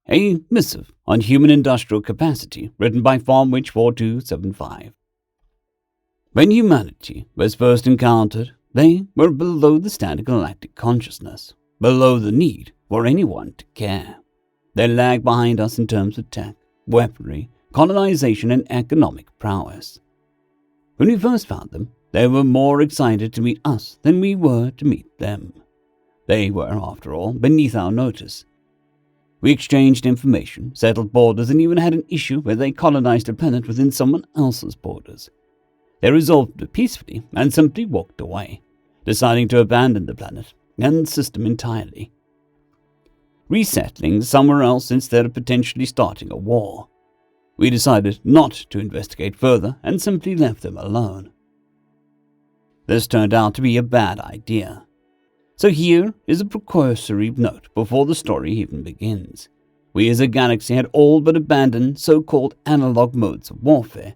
a missive on human industrial capacity written by Farmwitch 4275. When humanity was first encountered, they were below the standard galactic consciousness, below the need for anyone to care. They lagged behind us in terms of tech, weaponry, colonization, and economic prowess. When we first found them, they were more excited to meet us than we were to meet them. They were, after all, beneath our notice. We exchanged information, settled borders, and even had an issue where they colonized a planet within someone else's borders. They resolved it peacefully and simply walked away, deciding to abandon the planet and the system entirely, resettling somewhere else instead of potentially starting a war. We decided not to investigate further and simply left them alone. This turned out to be a bad idea. So here is a precursory note before the story even begins. We as a galaxy had all but abandoned so-called analog modes of warfare.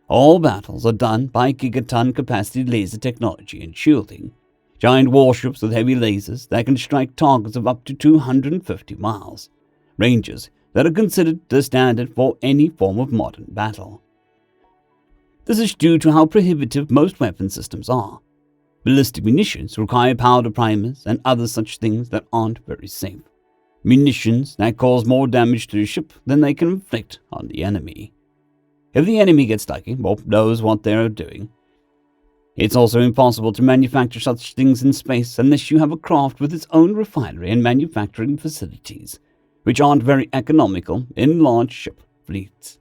All battles are done by gigaton capacity laser technology and shielding, giant warships with heavy lasers that can strike targets of up to 250 miles, ranges that are considered the standard for any form of modern battle. This is due to how prohibitive most weapon systems are. Ballistic munitions require powder primers and other such things that aren't very safe. Munitions that cause more damage to the ship than they can inflict on the enemy. If the enemy gets lucky or knows what they are doing, it's also impossible to manufacture such things in space unless you have a craft with its own refinery and manufacturing facilities, which aren't very economical in large ship fleets.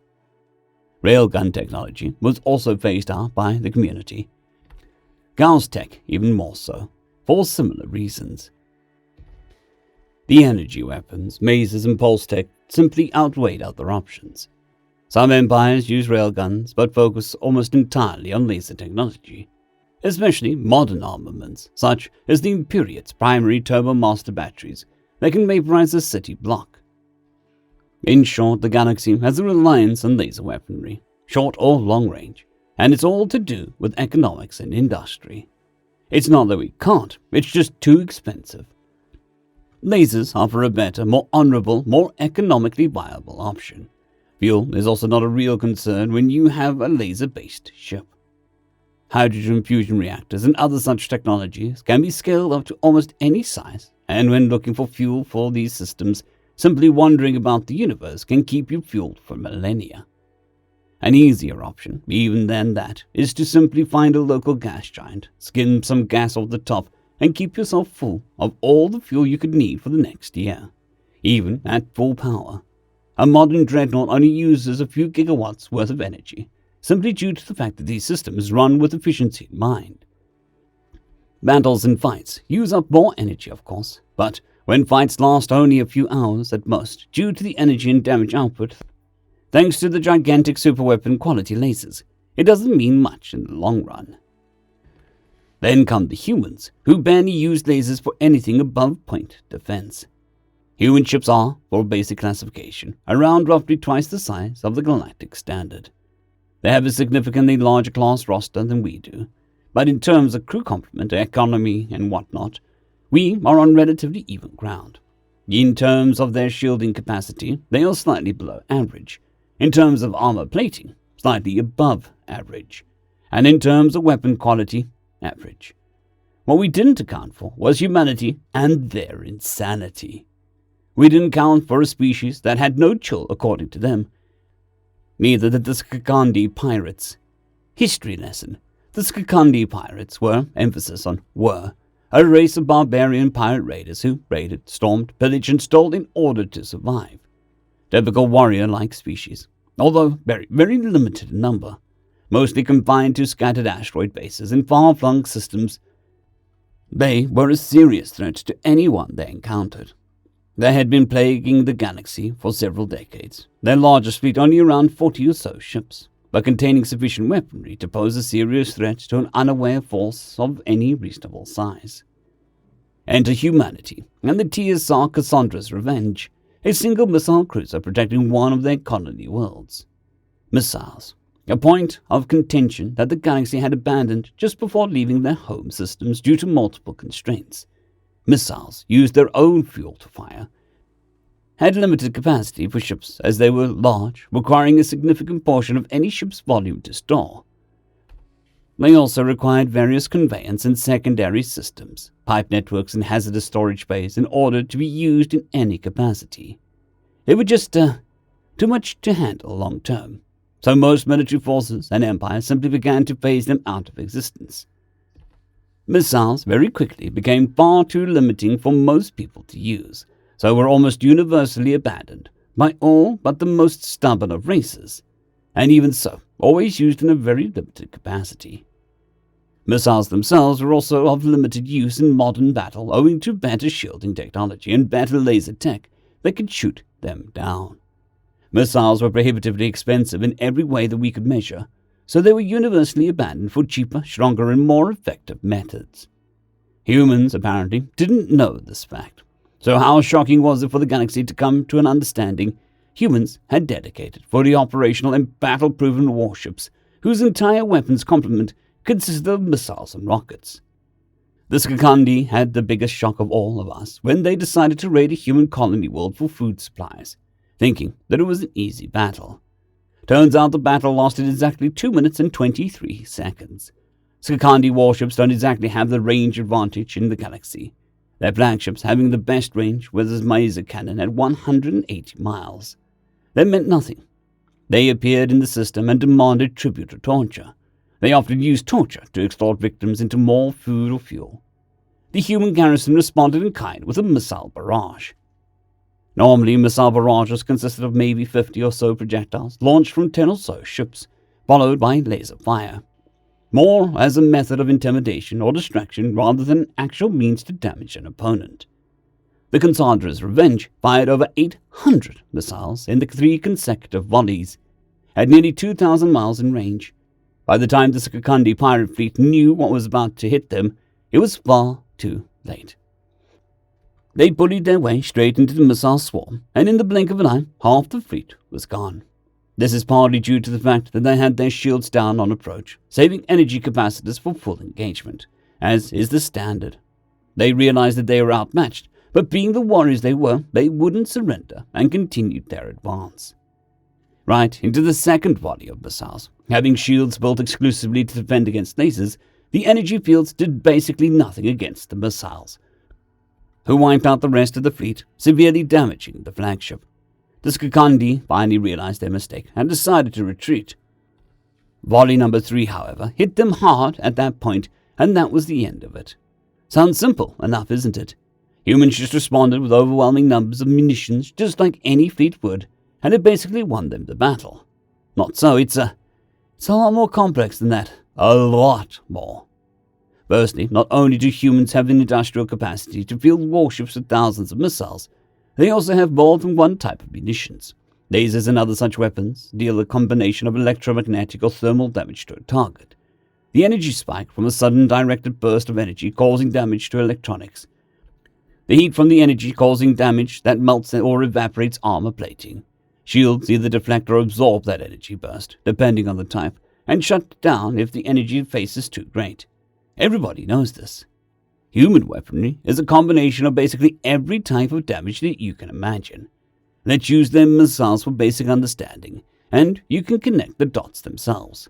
Railgun technology was also phased out by the community. Gauss tech even more so, for similar reasons. The energy weapons, mazes, and pulse tech simply outweighed other options. Some empires use railguns, but focus almost entirely on laser technology, especially modern armaments, such as the Imperiate's primary turbomaster batteries that can vaporize a city block. In short, the galaxy has a reliance on laser weaponry, short or long range, and it's all to do with economics and industry. It's not that we can't, it's just too expensive. Lasers offer a better, more honorable, more economically viable option. Fuel is also not a real concern when you have a laser-based ship. Hydrogen fusion reactors and other such technologies can be scaled up to almost any size, and when looking for fuel for these systems, simply wondering about the universe can keep you fueled for millennia. An easier option, even than that, is to simply find a local gas giant, skim some gas off the top, and keep yourself full of all the fuel you could need for the next year, even at full power. A modern dreadnought only uses a few gigawatts worth of energy, simply due to the fact that these systems run with efficiency in mind. Battles and fights use up more energy, of course, but when fights last only a few hours at most due to the energy and damage output, thanks to the gigantic superweapon quality lasers, it doesn't mean much in the long run. Then come the humans, who barely use lasers for anything above point defense. Human ships are, for basic classification, around roughly twice the size of the galactic standard. They have a significantly larger class roster than we do, but in terms of crew complement, economy, and whatnot, we are on relatively even ground. In terms of their shielding capacity, they are slightly below average. In terms of armor plating, slightly above average. And in terms of weapon quality, average. What we didn't account for was humanity and their insanity. We didn't count for a species that had no chill according to them. Neither did the Skakandi pirates. History lesson. The Skakandi pirates were, emphasis on were, a race of barbarian pirate raiders who raided, stormed, pillaged, and stole in order to survive. Typical warrior-like species, although very, very limited in number, mostly confined to scattered asteroid bases and far-flung systems. They were a serious threat to anyone they encountered. They had been plaguing the galaxy for several decades, their largest fleet only around 40 or so ships, but containing sufficient weaponry to pose a serious threat to an unaware force of any reasonable size. Enter humanity, and the TSR Cassandra's Revenge, a single missile cruiser protecting one of their colony worlds. Missiles, a point of contention that the galaxy had abandoned just before leaving their home systems due to multiple constraints. Missiles used their own fuel to fire, had limited capacity for ships as they were large, requiring a significant portion of any ship's volume to store. They also required various conveyance and secondary systems, pipe networks and hazardous storage bays in order to be used in any capacity. They were just too much to handle long term, so most military forces and empires simply began to phase them out of existence. Missiles very quickly became far too limiting for most people to use, so were almost universally abandoned by all but the most stubborn of races, and even so, always used in a very limited capacity. Missiles themselves were also of limited use in modern battle owing to better shielding technology and better laser tech that could shoot them down. Missiles were prohibitively expensive in every way that we could measure, so they were universally abandoned for cheaper, stronger, and more effective methods. Humans, apparently, didn't know this fact, so how shocking was it for the galaxy to come to an understanding humans had dedicated for the operational and battle-proven warships whose entire weapons complement consisted of missiles and rockets. The Skakandi had the biggest shock of all of us when they decided to raid a human colony world for food supplies, thinking that it was an easy battle. Turns out the battle lasted exactly 2 minutes and 23 seconds. Skakandi warships don't exactly have the range advantage in the galaxy, their flagships having the best range with a laser cannon at 180 miles. That meant nothing. They appeared in the system and demanded tribute or torture. They often used torture to extort victims into more food or fuel. The human garrison responded in kind with a missile barrage. Normally, missile barrages consisted of maybe 50 or so projectiles launched from 10 or so ships, followed by laser fire, more as a method of intimidation or distraction rather than an actual means to damage an opponent. The Consadra's Revenge fired over 800 missiles in the 3 consecutive volleys, at nearly 2,000 miles in range. By the time the Skakandi pirate fleet knew what was about to hit them, it was far too late. They bullied their way straight into the missile swarm, and in the blink of an eye, half the fleet was gone. This is partly due to the fact that they had their shields down on approach, saving energy capacitors for full engagement, as is the standard. They realized that they were outmatched, but being the warriors they were, they wouldn't surrender and continued their advance. Right into the second volley of missiles. Having shields built exclusively to defend against lasers, the energy fields did basically nothing against the missiles, who wiped out the rest of the fleet, severely damaging the flagship. The Skakandi finally realized their mistake and decided to retreat. Volley number 3, however, hit them hard at that point, and that was the end of it. Sounds simple enough, isn't it? Humans just responded with overwhelming numbers of munitions, just like any fleet would, and it basically won them the battle. Not so, it's a lot more complex than that. A lot more. Firstly, not only do humans have an industrial capacity to field warships with thousands of missiles, they also have more than one type of munitions. Lasers and other such weapons deal a combination of electromagnetic or thermal damage to a target. The energy spike from a sudden directed burst of energy causing damage to electronics. The heat from the energy causing damage that melts or evaporates armor plating. Shields either deflect or absorb that energy burst, depending on the type, and shut down if the energy phase is too great. Everybody knows this. Human weaponry is a combination of basically every type of damage that you can imagine. Let's use their missiles for basic understanding, and you can connect the dots themselves.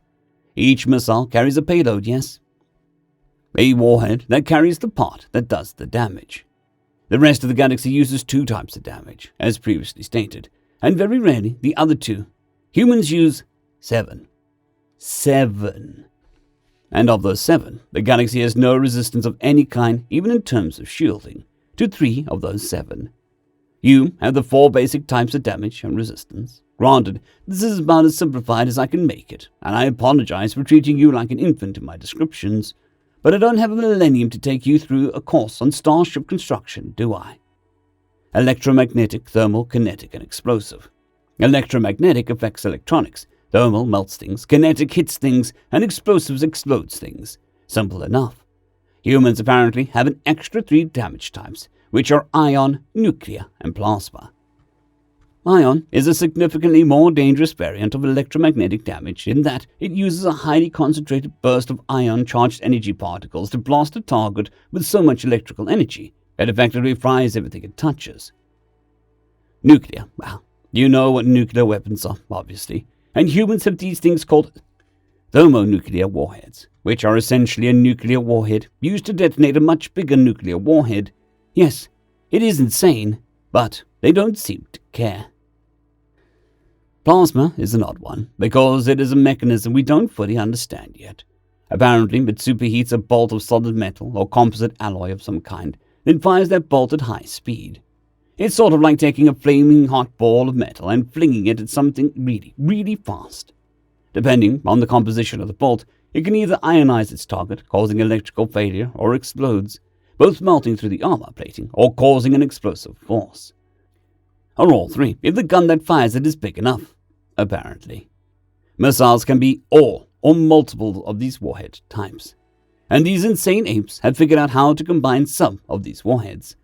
Each missile carries a payload, yes? A warhead that carries the part that does the damage. The rest of the galaxy uses 2 types of damage, as previously stated, and very rarely the other 2. Humans use 7. 7. And of those 7, the galaxy has no resistance of any kind, even in terms of shielding, to 3 of those 7. You have the 4 basic types of damage and resistance. Granted, this is about as simplified as I can make it, and I apologize for treating you like an infant in my descriptions, but I don't have a millennium to take you through a course on starship construction, do I? Electromagnetic, thermal, kinetic, and explosive. Electromagnetic affects electronics. Thermal melts things, kinetic hits things, and explosives explodes things. Simple enough. Humans apparently have an extra 3 damage types, which are ion, nuclear, and plasma. Ion is a significantly more dangerous variant of electromagnetic damage in that it uses a highly concentrated burst of ion-charged energy particles to blast a target with so much electrical energy it effectively fries everything it touches. Nuclear. Well, you know what nuclear weapons are, obviously. And humans have these things called thermonuclear warheads, which are essentially a nuclear warhead used to detonate a much bigger nuclear warhead. Yes, it is insane, but they don't seem to care. Plasma is an odd one, because it is a mechanism we don't fully understand yet. Apparently, it superheats a bolt of solid metal or composite alloy of some kind, then fires that bolt at high speed. It's sort of like taking a flaming hot ball of metal and flinging it at something really, really fast. Depending on the composition of the bolt, it can either ionize its target, causing electrical failure, or explodes, both melting through the armor plating or causing an explosive force. Or all three, if the gun that fires it is big enough, apparently. Missiles can be all or multiple of these warhead types, and these insane apes have figured out how to combine some of these warheads.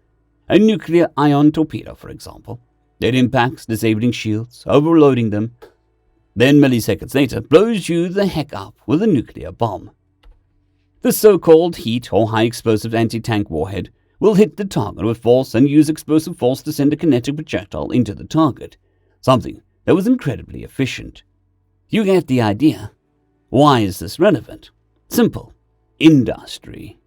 A nuclear ion torpedo, for example. It impacts, disabling shields, overloading them, then milliseconds later blows you the heck up with a nuclear bomb. The so-called heat or high explosive anti-tank warhead will hit the target with force and use explosive force to send a kinetic projectile into the target, something that was incredibly efficient. You get the idea. Why is this relevant? Simple. Industry.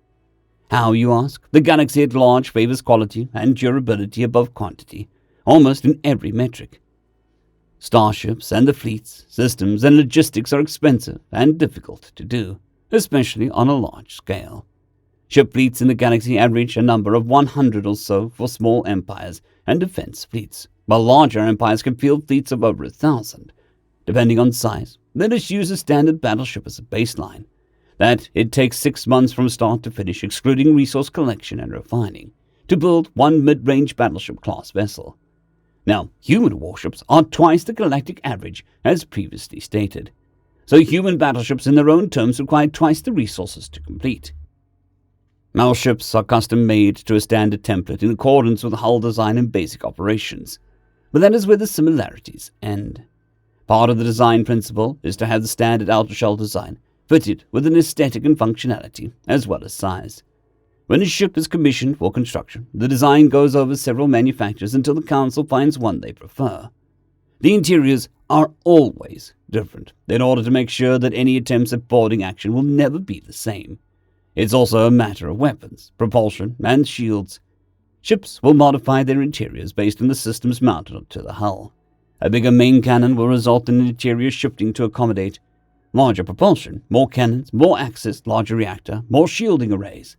How, you ask? The galaxy at large favors quality and durability above quantity, almost in every metric. Starships and the fleets, systems, and logistics are expensive and difficult to do, especially on a large scale. Ship fleets in the galaxy average a number of 100 or so for small empires and defense fleets, while larger empires can field fleets of over 1,000. Depending on size, let us use a standard battleship as a baseline. That it takes 6 months from start to finish, excluding resource collection and refining, to build one mid-range battleship class vessel. Now, human warships are twice the galactic average, as previously stated. So human battleships in their own terms require twice the resources to complete. Our ships are custom-made to a standard template in accordance with hull design and basic operations, but that is where the similarities end. Part of the design principle is to have the standard outer shell design fitted with an aesthetic and functionality, as well as size. When a ship is commissioned for construction, the design goes over several manufacturers until the council finds one they prefer. The interiors are always different, in order to make sure that any attempts at boarding action will never be the same. It's also a matter of weapons, propulsion, and shields. Ships will modify their interiors based on the systems mounted to the hull. A bigger main cannon will result in the interior shifting to accommodate larger propulsion, more cannons, more access, larger reactor, more shielding arrays,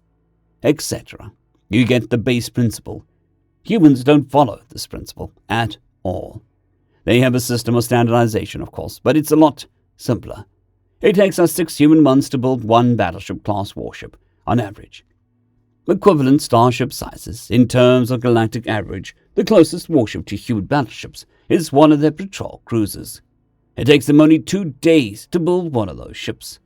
etc. You get the base principle. Humans don't follow this principle at all. They have a system of standardization, of course, but it's a lot simpler. It takes us 6 human months to build one battleship-class warship, on average. Equivalent starship sizes, in terms of galactic average, the closest warship to human battleships is one of their patrol cruisers. It takes them only 2 days to build one of those ships.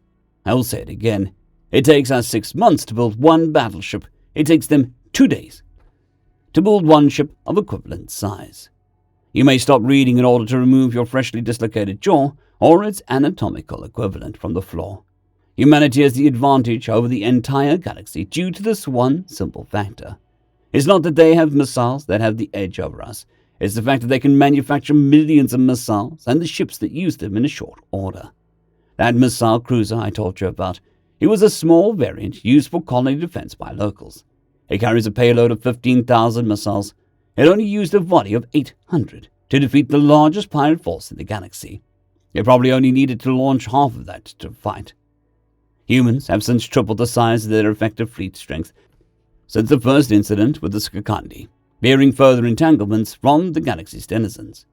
I will say it again. It takes us 6 months to build one battleship. It takes them 2 days to build one ship of equivalent size. You may stop reading in order to remove your freshly dislocated jaw or its anatomical equivalent from the floor. Humanity has the advantage over the entire galaxy due to this one simple factor. It's not that they have missiles that have the edge over us. It's the fact that they can manufacture millions of missiles and the ships that use them in a short order. That missile cruiser I told you about, it was a small variant used for colony defense by locals. It carries a payload of 15,000 missiles. It only used a volley of 800 to defeat the largest pirate force in the galaxy. It probably only needed to launch half of that to fight. Humans have since tripled the size of their effective fleet strength since the first incident with the Skakandi, bearing further entanglements from the galaxy's denizens.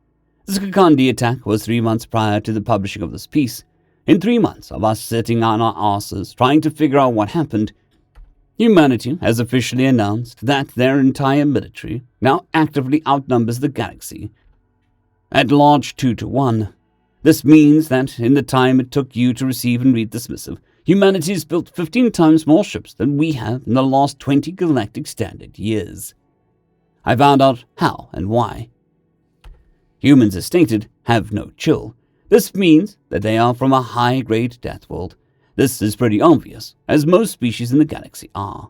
The Skakandi attack was 3 months prior to the publishing of this piece. In 3 months of us sitting on our asses trying to figure out what happened, humanity has officially announced that their entire military now actively outnumbers the galaxy at large 2-1. This means that in the time it took you to receive and read this missive, humanity has built 15 times more ships than we have in the last 20 galactic standard years. I found out how and why. Humans, as stated, have no chill. This means that they are from a high-grade Deathworld. This is pretty obvious, as most species in the galaxy are.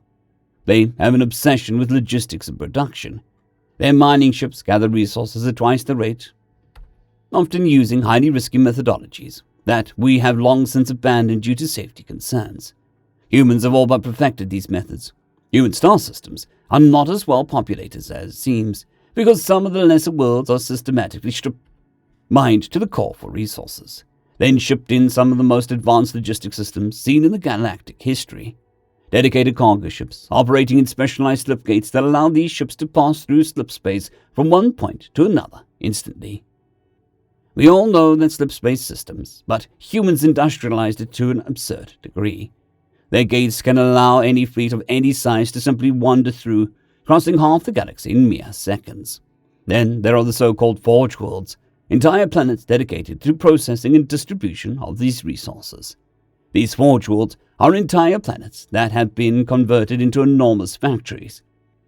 They have an obsession with logistics and production. Their mining ships gather resources at twice the rate, often using highly risky methodologies that we have long since abandoned due to safety concerns. Humans have all but perfected these methods. Human star systems are not as well populated as it seems, because some of the lesser worlds are systematically mined to the core for resources, then shipped in some of the most advanced logistic systems seen in the galactic history. Dedicated cargo ships operating in specialized slipgates that allow these ships to pass through slip space from one point to another instantly. We all know that slip space systems, but humans industrialized it to an absurd degree. Their gates can allow any fleet of any size to simply wander through, crossing half the galaxy in mere seconds. Then there are the so-called forge worlds, entire planets dedicated to processing and distribution of these resources. These forge worlds are entire planets that have been converted into enormous factories,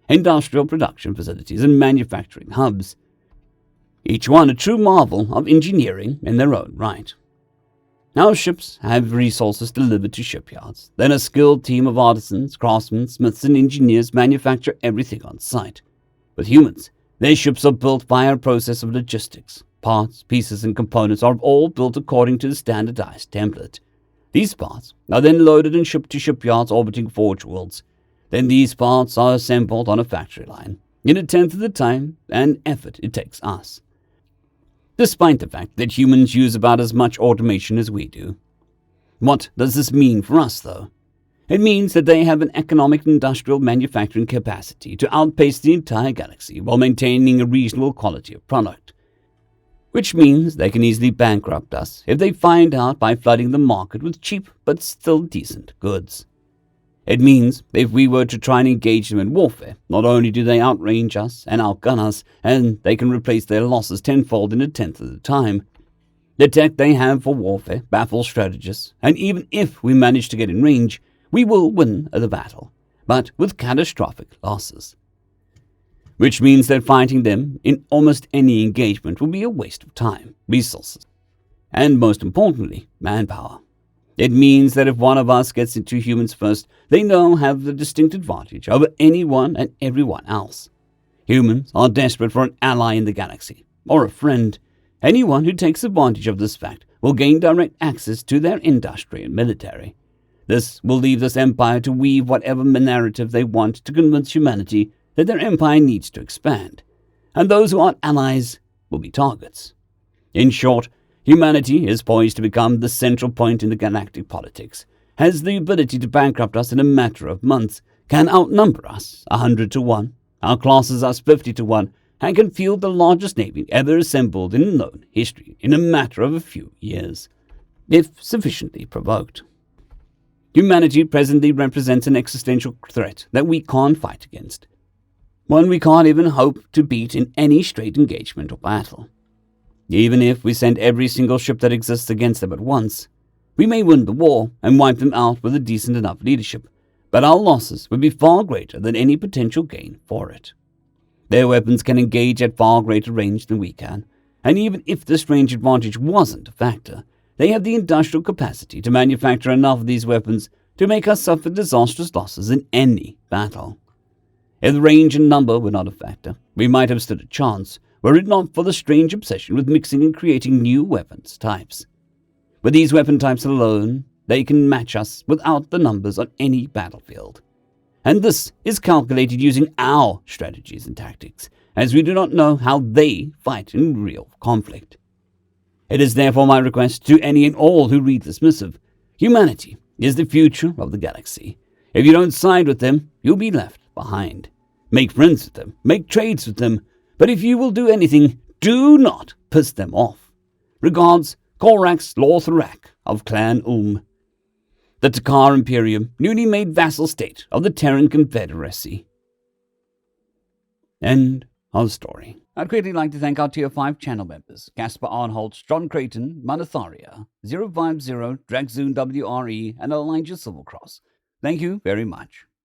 industrial production facilities, and manufacturing hubs, each one a true marvel of engineering in their own right. Our ships have resources delivered to shipyards. Then a skilled team of artisans, craftsmen, smiths, and engineers manufacture everything on site. With humans, their ships are built via a process of logistics. Parts, pieces, and components are all built according to the standardized template. These parts are then loaded and shipped to shipyards orbiting forge worlds. Then these parts are assembled on a factory line, in a tenth of the time and effort it takes us, despite the fact that humans use about as much automation as we do. What does this mean for us, though? It means that they have an economic and industrial manufacturing capacity to outpace the entire galaxy while maintaining a reasonable quality of product, which means they can easily bankrupt us if they find out by flooding the market with cheap but still decent goods. It means if we were to try and engage them in warfare, not only do they outrange us and outgun us, and they can replace their losses tenfold in a tenth of the time. The tech they have for warfare baffles strategists, and even if we manage to get in range, we will win the battle, but with catastrophic losses. Which means that fighting them in almost any engagement will be a waste of time, resources, and most importantly, manpower. It means that if one of us gets into humans first, they now have the distinct advantage over anyone and everyone else. Humans are desperate for an ally in the galaxy, or a friend. Anyone who takes advantage of this fact will gain direct access to their industry and military. This will leave this empire to weave whatever narrative they want to convince humanity that their empire needs to expand, and those who aren't allies will be targets. In short, humanity is poised to become the central point in the galactic politics, has the ability to bankrupt us in a matter of months, can outnumber us 100 to 1, outclasses us 50 to 1, and can field the largest navy ever assembled in known history in a matter of a few years, if sufficiently provoked. Humanity presently represents an existential threat that we can't fight against, one we can't even hope to beat in any straight engagement or battle. Even if we send every single ship that exists against them at once, we may win the war and wipe them out with a decent enough leadership, but our losses would be far greater than any potential gain for it. Their weapons can engage at far greater range than we can, and even if this range advantage wasn't a factor, they have the industrial capacity to manufacture enough of these weapons to make us suffer disastrous losses in any battle. If the range and number were not a factor, we might have stood a chance, were it not for the strange obsession with mixing and creating new weapons types. With these weapon types alone, they can match us without the numbers on any battlefield. And this is calculated using our strategies and tactics, as we do not know how they fight in real conflict. It is therefore my request to any and all who read this missive: humanity is the future of the galaxy. If you don't side with them, you'll be left behind. Make friends with them, make trades with them, but if you will do anything, do not piss them off. Regards, Korax Lortharak of Clan the Takar Imperium, newly made vassal state of the Terran Confederacy. End of story. I'd greatly like to thank our Tier 5 channel members: Caspar Arnholt, John Creighton, Manatharia, 050, Dragzoon WRE, and Elijah Silvercross. Thank you very much.